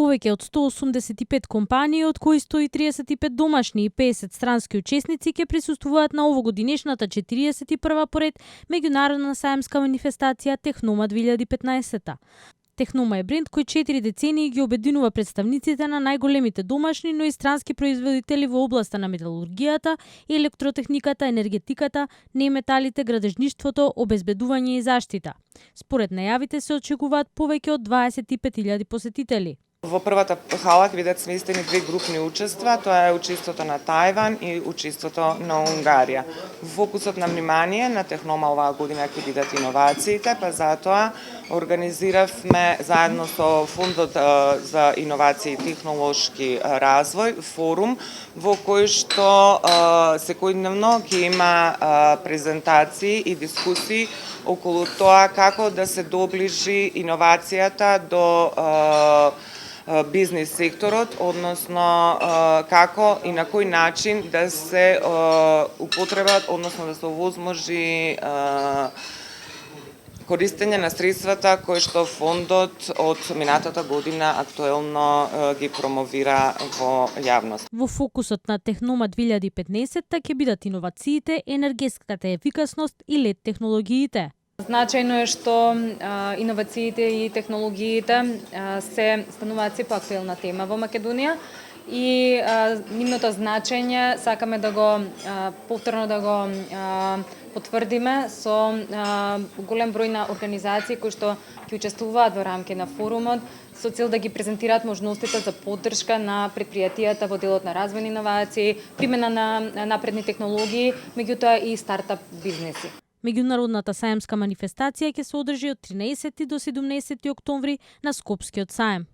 повеќе од 185 компании, од кои 135 домашни и 50 странски учесници ќе присуствуваат на овогодинешната 41 поред меѓународна саемска манифестација Технома 2015. Технома е бренд кој 4 децении ги обединува представниците на најголемите домашни, но и странски производители во областа на металургијата, електротехниката, енергетиката, неметалите, градежништвото, обезбедување и заштита. Според најавите се очекуваат повеќе од 25.000 посетители. Во првата хала ќе бидат сместени две групни учества, тоа е учеството на Тајван и учеството на Унгарија. Фокусот на внимание на Технома оваа година ќе бидат иновациите, па затоа организиравме заедно со Фондот за иновации и технолошки развој форум во кој што секојдневно ќе има презентации и дискусии околу тоа како да се доближи иновацијата до бизнис секторот, односно како и на кој начин да се употребат, односно да се овозможи користење на средствата кои што фондот од минатата година актуелно ги промовира во јавност. Во фокусот на Технома 2015 ќе бидат иновациите, енергетската ефикасност и LED технологиите. Значајно е што иновациите и технологиите се стануваат се поактуелна тема во Македонија и нивното значење сакаме да го повторно да го потврдиме со голем број на организации кои што ќе учествуваат во рамки на форумот со цел да ги презентираат можностите за поддршка на претпријатијата во делот на развојни иновации, примена на напредни технологии, меѓутоа и стартап бизнеси. Меѓународната саемска манифестација ќе се одржи од 13 до 17 октомври на Скопскиот саем.